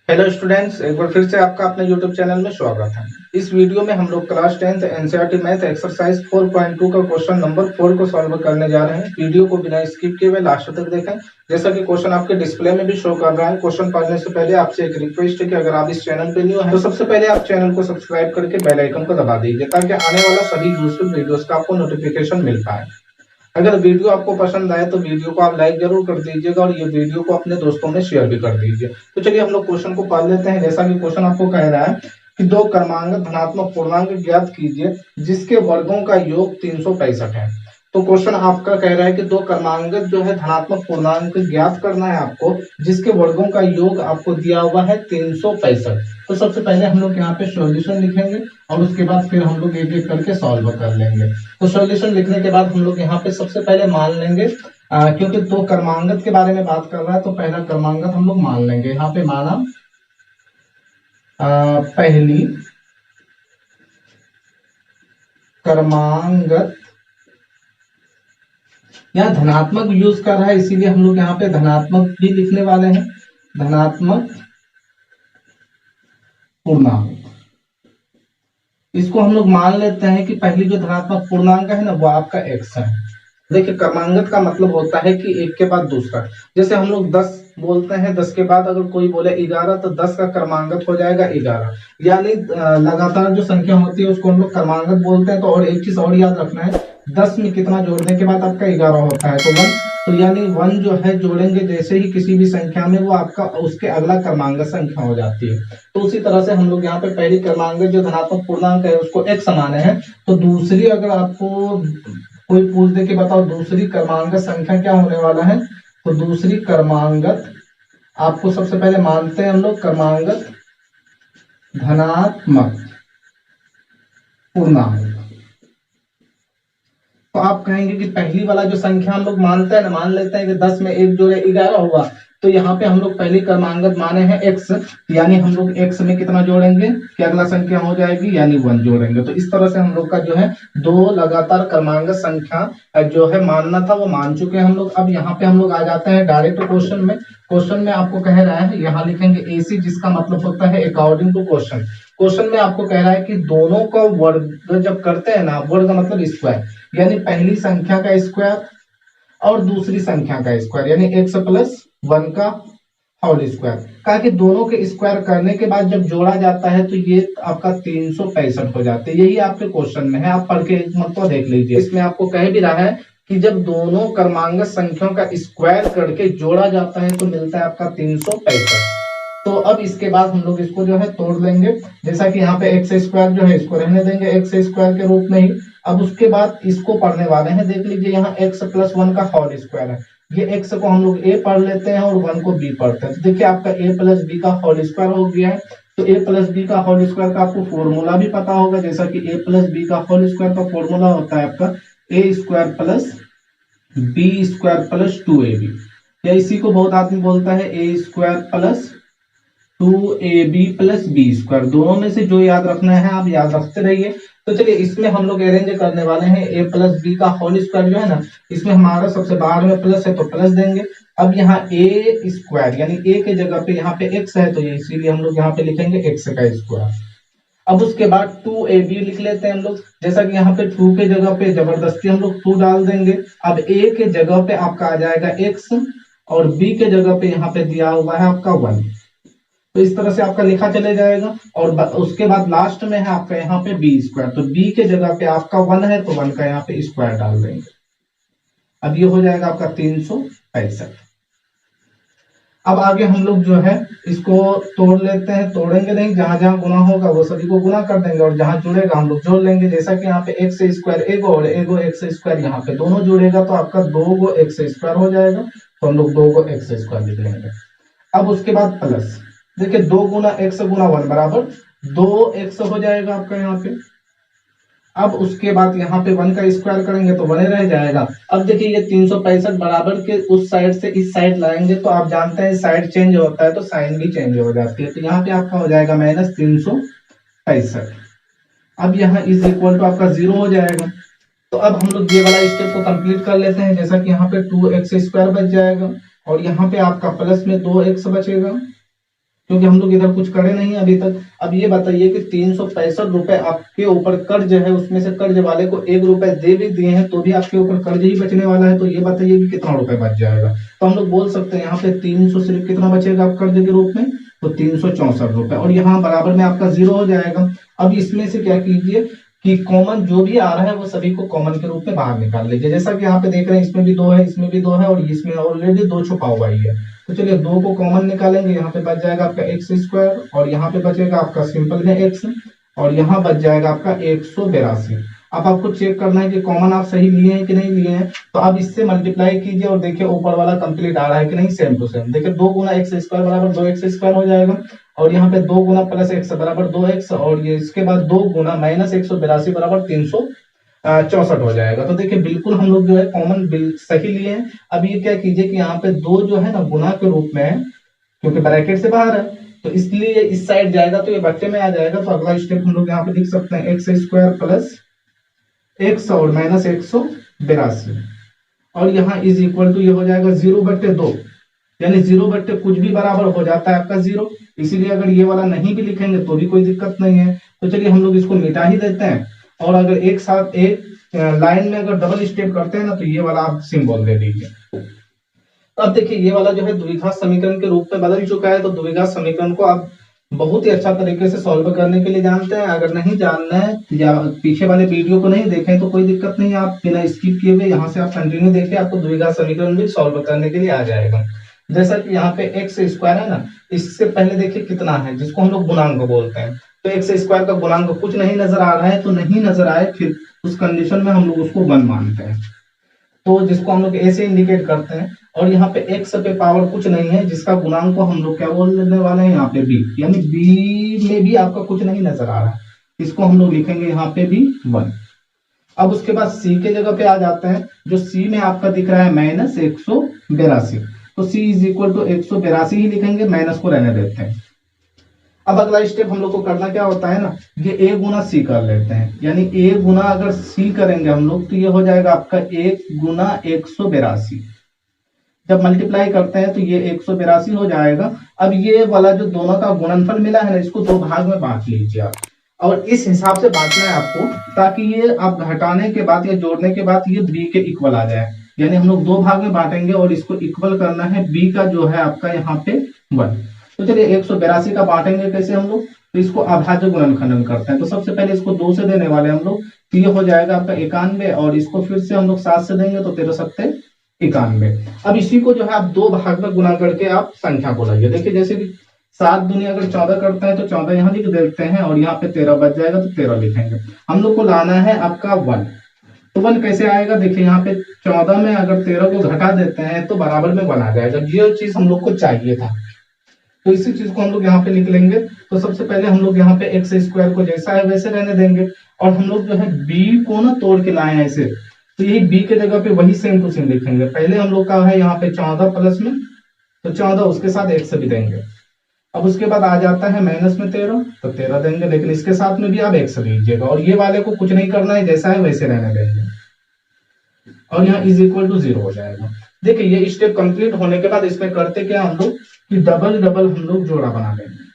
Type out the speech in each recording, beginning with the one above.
Hello students, एक बार फिर से आपका अपने यूट्यूब चैनल में स्वागत है। इस वीडियो में हम लोग class 10th NCERT math exercise 4.2 का क्वेश्चन नंबर 4 को सॉल्व करने जा रहे हैं। वीडियो को बिना स्किप किए हुए लास्ट तक देखें। जैसा कि क्वेश्चन आपके डिस्प्ले में भी शो कर रहा है। क्वेश्चन पढ़ने से पहले आपसे एक रिक्वेस्ट है कि अगर आप इस चैनल पे न्यू हैं तो सबसे पहले आप चैनल को सब्सक्राइब करके बेल आइकन को दबा दीजिए ताकि आने वाला सभी यूजफुल वीडियोस का आपको नोटिफिकेशन मिल पाए। अगर वीडियो आपको पसंद आए तो वीडियो को आप लाइक जरूर कर दीजिएगा और ये वीडियो को अपने दोस्तों में शेयर भी कर दीजिए। तो चलिए हम लोग क्वेश्चन को पढ़ लेते हैं। जैसा कि क्वेश्चन आपको कह रहा है कि दो क्रमांक धनात्मक पूर्णांक ज्ञात कीजिए जिसके वर्गों का योग 365 है। तो क्वेश्चन आपका कह रहा है कि दो क्रमांक जो है धनात्मक पूर्णांक ज्ञात करना है आपको, जिसके वर्गों का योग आपको दिया हुआ है 365। तो सबसे पहले हम लोग यहाँ पे सॉल्यूशन लिखेंगे और उसके बाद फिर हम लोग एक एक करके सॉल्व कर लेंगे। तो सॉल्यूशन लिखने के बाद हम लोग यहाँ पे सबसे पहले मान लेंगे, क्योंकि दो क्रमांक के बारे में बात कर रहा है तो पहला क्रमांक हम लोग मान लेंगे। यहाँ पे माना पहली क्रमांक, यहाँ धनात्मक यूज कर रहा है इसीलिए हम लोग यहाँ पे धनात्मक भी लिखने वाले हैं। धनात्मक पूर्णांक, इसको हम लोग मान लेते हैं कि पहली जो धनात्मक पूर्णांक है ना वो आपका x है। देखिए क्रमांक का मतलब होता है कि एक के बाद दूसरा। जैसे हम लोग 10 बोलते हैं, 10 के बाद अगर कोई बोले 11 तो 10 का क्रमांक हो जाएगा 11। यानी लगातार जो संख्या होती है उसको हम लोग क्रमांक बोलते हैं। तो और एक चीज और याद रखना है, 10 में कितना जोड़ने के बाद आपका 11 होता है तो 1। तो यानी 1 जो है जोड़ेंगे जैसे ही किसी भी संख्या में वो आपका उसके अगला क्रमांक संख्या हो जाती है। तो उसी तरह से हम लोग यहाँ पे पहली क्रमांक जो धनात्मक पूर्णांक है उसको x माने हैं। तो दूसरी अगर आपको कोई पूछ दे कि बताओ दूसरी क्रमांक संख्या क्या होने वाला है, तो दूसरी क्रमांक आपको सबसे पहले मानते हैं हम लोग क्रमांक धनात्मक पूर्णांक। तो आप कहेंगे कि पहली वाला जो संख्या हम लोग मानते हैं ना, मान लेते हैं कि 10 में 1 जोड़े 11 हुआ। तो यहाँ पे हम लोग पहली क्रमांक माने हैं x, यानी हम लोग x में कितना जोड़ेंगे कि अगला संख्या हो जाएगी यानी 1 जोड़ेंगे। तो इस तरह से हम लोग का जो है दो लगातार क्रमांक संख्या जो है मानना था वो मान चुके हैं हम लोग। अब यहाँ पे हम लोग आ जाते हैं डायरेक्ट क्वेश्चन में। क्वेश्चन में आपको कह रहा है, यहाँ लिखेंगे AC, जिसका मतलब होता है अकॉर्डिंग टू क्वेश्चन। क्वेश्चन में आपको कह रहा है कि दोनों का वर्ग जब करते हैं ना, वर्ग मतलब स्क्वायर, यानी पहली संख्या का स्क्वायर और दूसरी संख्या का स्क्वायर यानी x प्लस 1 का होल स्क्वायर। कहा कि दोनों के स्क्वायर करने के बाद जब जोड़ा जाता है तो ये आपका 365 हो जाते हैं। यही आपके क्वेश्चन में है, आप पढ़ के मतलब देख लीजिए। इसमें आपको कह भी रहा है कि जब दोनों क्रमांक संख्याओं का स्क्वायर करके जोड़ा जाता है तो मिलता है आपका 365। तो अब इसके बाद हम लोग इसको जो है तोड़ लेंगे। जैसा कि यहाँ पे एक्स स्क्वायर जो है इसको रहने देंगे एक्स स्क्वायर के रूप में ही। अब उसके बाद इसको पढ़ने वाले हैं। देख लीजिए यहाँ x प्लस 1 का होल स्क्वायर है, ये x को हम लोग a पढ़ लेते हैं और 1 को b पढ़ते हैं। तो देखिए आपका a प्लस बी का होल स्क्वायर हो गया है। तो a प्लस बी का होल स्क्वायर का आपको फॉर्मूला भी पता होगा, जैसा कि a प्लस बी का होल स्क्वायर का फॉर्मूला होता है आपका a square plus B square plus 2ab, या इसी को बहुत आदमी बोलता है a square plus 2ab plus B square. दोनों में से जो याद रखना है आप याद रखते रहिए। तो चलिए इसमें हम लोग अरेंज करने वाले हैं a प्लस बी का होल स्क्वायर जो है ना, इसमें हमारा सबसे बाहर में प्लस है तो प्लस देंगे। अब यहाँ a स्क्वायर यानी a के जगह पे यहाँ पे x है तो ये इसीलिए हम लोग यहाँ पे लिखेंगे x का स्क्वायर। अब उसके बाद 2ab लिख लेते हैं हम लोग। जैसा कि यहाँ पे 2 के जगह पे जबरदस्ती हम लोग 2 डाल देंगे। अब a के जगह पे आपका आ जाएगा x और b के जगह पे यहाँ पे दिया हुआ है आपका 1। तो इस तरह से आपका लिखा चले जाएगा। और उसके बाद लास्ट में है आपका यहाँ पे बी स्क्वायर, तो बी के जगह पे आपका 1 है तो 1 का यहाँ पे स्क्वायर डाल देंगे। अब ये हो जाएगा आपका 365। अब आगे हम लोग जो है इसको तोड़ लेते हैं। तोड़ेंगे नहीं, जहां जहां गुना होगा वो सभी को गुना कर देंगे और जहां जुड़ेगा हम लोग जोड़ लेंगे। जैसा कि यहाँ पे एक्स स्क्वायर एगो और एगो एक्स स्क्वायर यहाँ पे दोनों जुड़ेगा तो आपका 2 गो एक्स स्क्वायर हो जाएगा। तो हम लोग 2 गो एक्स स्क्वायर लिख लेंगे। अब उसके बाद प्लस, देखिए 2 गुना एक्स गुना 1 बराबर 2x हो जाएगा आपका यहाँ पे। अब उसके बाद यहाँ पे 1 का स्क्वायर करेंगे तो 1 रह जाएगा। अब देखिए ये 365 बराबर के उस साइड से इस साइड लाएंगे तो आप जानते हैं साइड चेंज होता है तो साइन भी चेंज हो जाती है। तो यहाँ पे आपका हो जाएगा माइनस 365। अब यहाँ इज इक्वल टू आपका 0 हो जाएगा। तो अब हम लोग ये वाला स्टेप को कंप्लीट कर लेते हैं। जैसा कि यहाँ पे 2x स्क्वायर बच जाएगा और यहाँ पे आपका प्लस में 2x बचेगा। क्योंकि हम लोग इधर कुछ करे नहीं अभी तक। अब ये बताइए कि 365 रुपए आपके ऊपर कर्ज है, उसमें से कर्ज वाले को 1 रुपए दे भी दिए हैं तो भी आपके ऊपर कर्ज ही बचने वाला है, तो ये बताइए कि कितना रुपए बच जाएगा। तो हम लोग बोल सकते हैं यहाँ पे 300 सिर्फ कितना बचेगा आप कर्ज के रूप में, तो 364 रुपए, और यहाँ बराबर में आपका 0 हो जाएगा। अब इसमें से क्या कीजिए कि कॉमन जो भी आ रहा है वो सभी को कॉमन के रूप में बाहर निकाल लीजिए। जैसा कि यहाँ पे देख रहे हैं इसमें भी 2 है, इसमें भी 2 है, और इसमें ऑलरेडी 2 छुपा हुआ ही है। तो चलिए 2 को कॉमन निकालेंगे, यहाँ पे बच जाएगा आपका एक्स स्क्वायर, और यहाँ पे बचेगा आपका सिंपल में एक्स, और यहाँ बच जाएगा आपका 182। अब आपको चेक करना है कि कॉमन आप सही लिए हैं कि नहीं लिए हैं। तो अब इससे मल्टीप्लाई कीजिए और देखिए ऊपर वाला कंप्लीट आ रहा है कि नहीं, सेम टू सेम। देखिए 2 गुना एक्स स्क्वायर बराबर 2x² हो जाएगा, और यहाँ पे 2 गुना प्लस एक्स बराबर 2x, और ये इसके बाद 2 गुना माइनस 182 बराबर 364 हो जाएगा। तो देखिए बिल्कुल हम लोग जो है कॉमन सही लिए हैं। अब ये क्या कीजिए कि यहाँ पे 2 जो है ना गुना के रूप में है, क्योंकि ब्रैकेट से बाहर है, तो इसलिए ये इस साइड जाएगा तो ये बट्टे में आ जाएगा। तो अगला स्टेप हम लोग यहाँ पे लिख सकते हैं एक्स स्क्वायर प्लस एक्स और माइनस 182, और यहाँ इज इक्वल टू ये हो जाएगा 0/2, यानी 0 कुछ भी बराबर हो जाता है आपका 0, इसीलिए अगर ये वाला नहीं भी लिखेंगे तो भी कोई दिक्कत नहीं है। तो चलिए हम लोग इसको मिटा ही देते हैं, और अगर एक साथ एक लाइन में अगर डबल स्टेप करते हैं ना तो ये वाला आप सिंबल दे दीजिए। तो अब देखिए ये वाला जो है द्विघात समीकरण के रूप में बदल चुका है। तो द्विघात समीकरण को आप बहुत ही अच्छा तरीके से सॉल्व करने के लिए जानते हैं। अगर नहीं जानना है या पीछे वाले वीडियो को नहीं देखें तो कोई दिक्कत नहीं है, आप बिना स्किप किए हुए यहाँ से आप कंटिन्यू देखिए, आपको द्विघात समीकरण भी सॉल्व करने के लिए आ जाएगा। जैसा कि यहाँ पे एक्स स्क्वायर है ना, इससे पहले देखिए कितना है, जिसको हम लोग गुणांक बोलते हैं। तो एक्स स्क्वायर का गुणांक कुछ नहीं नजर आ रहा है, तो नहीं नजर आए फिर उस कंडीशन में हम लोग उसको 1 मानते हैं, तो जिसको हम लोग ए से इंडिकेट करते हैं। और यहाँ पे एक्स पे पावर कुछ नहीं है, जिसका गुणांक को हम लोग क्या बोलने वाले हैं यहाँ पे बी, यानी बी में भी आपका कुछ नहीं नजर आ रहा है, इसको हम लोग लिखेंगे यहाँ पे भी 1। अब उसके बाद सी के जगह पे आ जाते हैं, जो सी में आपका दिख रहा है माइनस 182, तो सी इज इक्वल टू 182 ही लिखेंगे, माइनस को रहने देते हैं। अब अगला स्टेप हम लोग को करना क्या होता है ना, ये a गुना सी कर लेते हैं, यानी a गुना अगर c करेंगे हम लोग तो ये हो जाएगा आपका 1 गुना 182। जब मल्टीप्लाई करते हैं तो ये 182 हो जाएगा। अब ये वाला जो दोनों का गुणनफल मिला है ना, इसको 2 भाग में बांट लीजिए आप, और इस हिसाब से बांटना है आपको ताकि ये आप घटाने के बाद या जोड़ने के बाद ये b के इक्वल आ जाए। यानी हम लोग 2 भाग में बांटेंगे और इसको इक्वल करना है b का जो है आपका यहाँ पे 1। तो चलिए 182 का बांटेंगे कैसे हम लोग, तो इसको अभाज्य गुणनखंडन करते हैं। तो सबसे पहले इसको 2 से देने वाले हम लोग, तो ये हो जाएगा आपका 91, और इसको फिर से हम लोग 7 से देंगे तो 13 7 91। अब इसी को जो है आप 2 भाग में गुना करके आप संख्या को लाइए। देखिए जैसे कि 7 दुनिया अगर 14 करता है तो 14 यहाँ लिख देते हैं, और यहाँ पे 13 बच जाएगा तो 13 लिखेंगे। हम लोग को लाना है आपका 1, तो 1 कैसे आएगा, देखिए यहाँ पे 14 में अगर 13 को घटा देते हैं तो बराबर में 1 आ जाएगा। ये चीज हम लोग को चाहिए था, तो इसी चीज को हम लोग यहाँ पे लिख लेंगे। तो सबसे पहले हम लोग यहाँ पे एक्स स्क्वायर को जैसा है वैसे रहने देंगे, और हम लोग जो है बी को ना तोड़ के लाए हैं ऐसे, तो यही बी के जगह पे वही सेम टू सेम लिखेंगे। पहले हम लोग का है यहाँ पे 14 प्लस में, तो 14 उसके साथ एक्स भी देंगे। अब उसके बाद आ जाता है माइनस में 13, तो 13 देंगे, लेकिन इसके साथ में भी आप एक्स लीजिएगा, और ये वाले को कुछ नहीं करना है, जैसा है वैसे रहने देंगे, और यहाँ इज इक्वल टू 0 हो जाएगा। देखिए ये स्टेप कंप्लीट होने के बाद इसमें करते क्या हम लोग कि डबल डबल हम लोग जोड़ा बना लेंगे।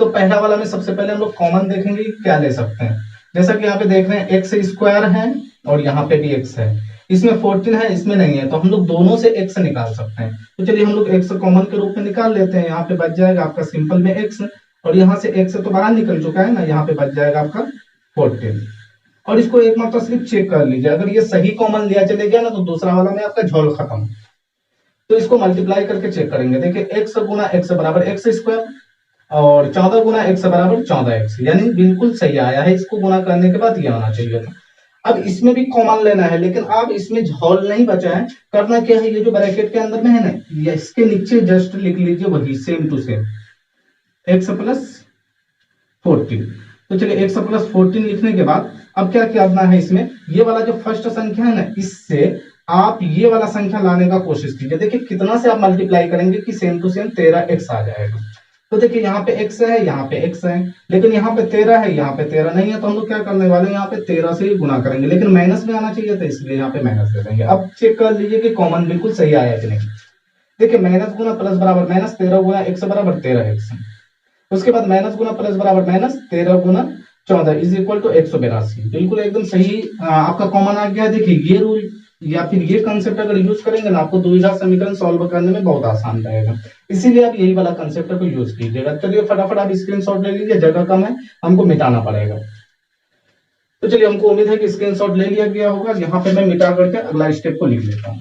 तो पहला वाला में सबसे पहले हम लोग कॉमन देखेंगे क्या ले सकते हैं। जैसा कि यहाँ पे देख रहे हैं एक्स स्क्वायर है और यहाँ पे भी एक्स है, इसमें 14 है इसमें नहीं है, तो हम लोग दोनों से एक्स निकाल सकते हैं। तो चलिए हम लोग एक्स कॉमन के रूप में निकाल लेते हैं। यहाँ पे बच जाएगा आपका सिंपल में एक्स, और यहाँ से एक्स तो बाहर निकल चुका है ना, यहाँ पे बच जाएगा आपका 14। और इसको एक मतलब सिर्फ चेक कर लीजिए, अगर ये सही कॉमन लिया चले गया ना तो दूसरा वाला में आपका झोल खत्म। तो इसको मल्टीप्लाई करके चेक करेंगे। देखिए x गुना x बराबर एक्स स्क्वायर, और 14 गुना x बराबर 14x, यानी बिल्कुल सही आया है। इसको गुना करने के बाद ये आना चाहिए था। अब इसमें भी कॉमन लेना है, लेकिन अब इसमें झोल नहीं बचा है। करना क्या है, ये जो ब्रैकेट के अंदर में है ना, इसके नीचे जस्ट लिख लीजिए वही same to same x plus 14। तो चलिए x प्लस 14 लिखने के बाद अब क्या करना है, इसमें ये वाला जो फर्स्ट संख्या है ना, इससे आप ये वाला संख्या लाने का कोशिश कीजिए। देखिए कितना से आप मल्टीप्लाई करेंगे कि सेम टू सेम 13x आ जाएगा। तो देखिए यहाँ पे x है, यहाँ पे x है, लेकिन यहाँ पे 13 है, यहाँ पे 13 नहीं है, तो हम लोग क्या करने वाले हैं, यहाँ पे 13 से ही गुना करेंगे, लेकिन माइनस में आना चाहिए था इसलिए यहाँ पे माइनस दे देंगे। अब चेक कर लीजिए कि कॉमन बिल्कुल सही आया कि नहीं। देखिए माइनस गुना प्लस बराबर माइनस 13 गुना x बराबर 13x। उसके बाद माइनस गुना प्लस बराबर माइनस 13 गुना 14 इज इक्वल टू 182। बिल्कुल एकदम सही आपका कॉमन आ गया। देखिए ये रूल या फिर ये कंसेप्ट अगर यूज करेंगे ना आपको द्विघात समीकरण सॉल्व करने में बहुत आसान रहेगा, इसीलिए आप यही वाला कंसेप्ट को यूज कीजिएगा। चलिए फटाफट आप स्क्रीनशॉट ले लीजिए, जगह कम है हमको मिटाना पड़ेगा। तो चलिए हमको उम्मीद है कि स्क्रीनशॉट ले लिया गया होगा। यहाँ पे मैं मिटा करके अगला स्टेप को लिख लेता हूँ।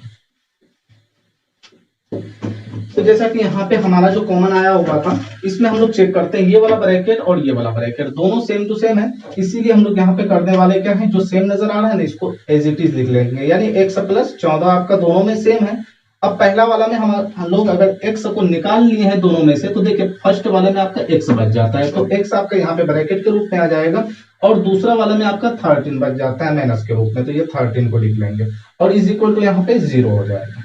तो जैसा कि यहाँ पे हमारा जो कॉमन आया हुआ था इसमें हम लोग चेक करते हैं ये वाला ब्रैकेट और ये वाला ब्रैकेट दोनों सेम टू सेम है, इसीलिए हम लोग यहाँ पे करने वाले क्या है, जो सेम नजर आ रहा है ना इसको एज इट इज लिख लेंगे, यानी x प्लस 14 आपका दोनों में सेम है। अब पहला वाला में हम लोग अगर x को निकाल लिए हैं दोनों में से तो देखिए फर्स्ट वाले में आपका x बच जाता है, तो x आपका यहाँ पे ब्रैकेट के रूप में आ जाएगा और दूसरा वाला में आपका 13 बच जाता है माइनस के रूप में, तो ये 13 को लिख लेंगे और इज इक्वल टू यहाँ पे 0 हो जाएगा।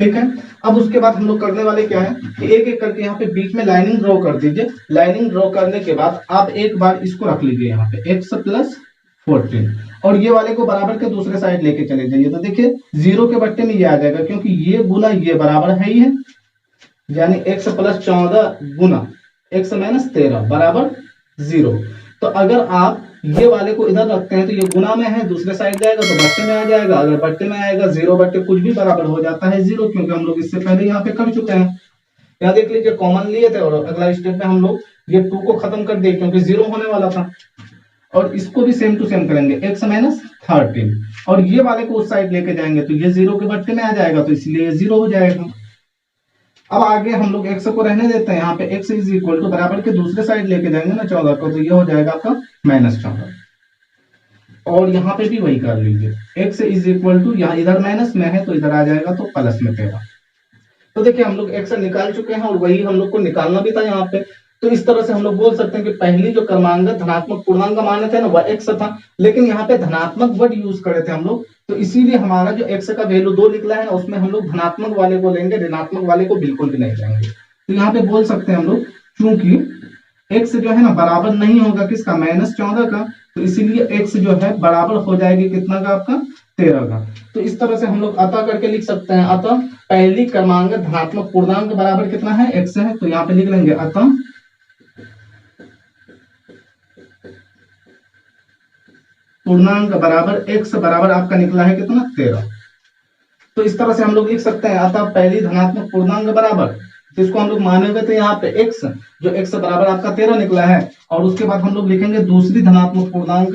ठीक है, अब उसके बाद हम लोग करने वाले क्या है कि एक एक करके यहाँ पे बीच में लाइनिंग ड्रॉ कर दीजिए। लाइनिंग ड्रॉ करने के बाद आप एक बार इसको रख लीजिए यहाँ पे x प्लस 14 और ये वाले को बराबर के दूसरे साइड लेके चले जाइए। तो देखिए 0 के बट्टे में ये आ जाएगा क्योंकि ये गुना ये बराबर है ही है, यानी x प्लस 14 गुना x माइनस 13 बराबर 0। तो अगर आप ये वाले को इधर रखते हैं तो ये गुना में है, दूसरे साइड जाएगा तो बट्टे में आ जाएगा। अगर बट्टे में आएगा 0 बट्टे कुछ भी बराबर हो जाता है 0, क्योंकि हम लोग इससे पहले यहाँ पे कर चुके हैं। यहाँ देख लीजिए कॉमन लिए थे और अगला स्टेप में हम लोग ये 2 को खत्म कर दिए क्योंकि 0 होने वाला था, और इसको भी सेम टू सेम करेंगे x माइनस 13 और ये वाले को उस साइड लेके जाएंगे तो ये 0 के बट्टे में आ जाएगा, तो इसलिए ये 0 हो जाएगा। अब आगे हम लोग x को रहने देते हैं, यहाँ पे x इज इक्वल टू बराबर के दूसरे साइड लेके जाएंगे ना 14 को, तो ये हो जाएगा आपका माइनस 14 और यहाँ पे भी वही कर लीजिए x इज इक्वल टू, यहाँ इधर माइनस में है तो इधर आ जाएगा तो प्लस में 13। तो देखिए हम लोग x निकाल चुके हैं और वही हम लोग को निकालना भी था यहाँ पे। तो इस तरह से हम लोग बोल सकते हैं कि पहली जो क्रमांक धनात्मक पूर्णांक माने थे ना वह x था, लेकिन यहाँ पे धनात्मक वर्ड यूज करे थे हम लोग, तो इसीलिए हमारा जो x का वैल्यू 2 निकला है ना उसमें हम लोग धनात्मक वाले को लेंगे, ऋणात्मक वाले को बिल्कुल भी नहीं लेंगे। तो यहाँ पे बोल सकते हैं हम लोग चूंकि x जो है ना बराबर नहीं होगा किसका, माइनस 14 का, तो इसीलिए x जो है बराबर हो जाएगी कितना का, आपका 13 का। तो इस तरह से हम लोग अतः करके लिख सकते हैं, अतः पहली क्रमांक धनात्मक पूर्णांक बराबर कितना है, x है, तो यहाँ पे लिख लेंगे अतः पूर्णांक बराबर x बराबर आपका निकला है कितना, 13। तो इस तरह से हम लोग लिख सकते हैं अतः पहली धनात्मक पूर्णांक बराबर, जिसको हम लोग माने हुए थे यहाँ पे x, जो x बराबर आपका 13 निकला है, और उसके बाद हम लोग लिखेंगे दूसरी धनात्मक पूर्णांक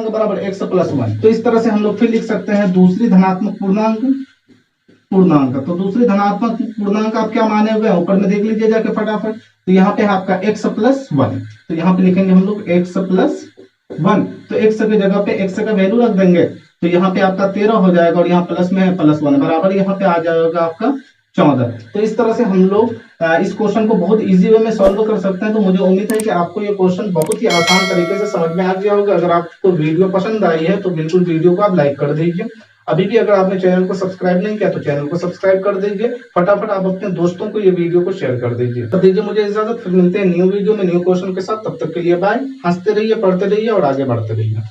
बराबर x प्लस 1। तो इस तरह से हम लोग फिर लिख सकते हैं दूसरी धनात्मक पूर्णांक। तो दूसरी धनात्मक पूर्णांक आप क्या माने हुए हैं ऊपर में देख लीजिए जाके फटाफट। तो यहाँ पे आपका x प्लस 1, तो यहाँ पे लिखेंगे हम लोग x प्लस 1, तो x की जगह पे x का वैल्यू रख देंगे, तो यहाँ पे आपका 13 हो जाएगा और यहाँ प्लस में है प्लस 1 बराबर यहाँ पे आ जाएगा आपका 14। तो इस तरह से हम लोग इस क्वेश्चन को बहुत इजी वे में सॉल्व कर सकते हैं। तो मुझे उम्मीद है कि आपको ये क्वेश्चन बहुत ही आसान तरीके से समझ में आ गया होगा। अगर आपको वीडियो पसंद आई है तो बिल्कुल वीडियो को आप लाइक कर दीजिए। अभी भी अगर आपने चैनल को सब्सक्राइब नहीं किया तो चैनल को सब्सक्राइब कर दीजिए। फटाफट आप अपने दोस्तों को ये वीडियो को शेयर कर दीजिए। तो दीजिए मुझे इजाजत, फिर मिलते हैं न्यू वीडियो में न्यू क्वेश्चन के साथ। तब तक के लिए बाय। हंसते रहिए, पढ़ते रहिए और आगे बढ़ते रहिए।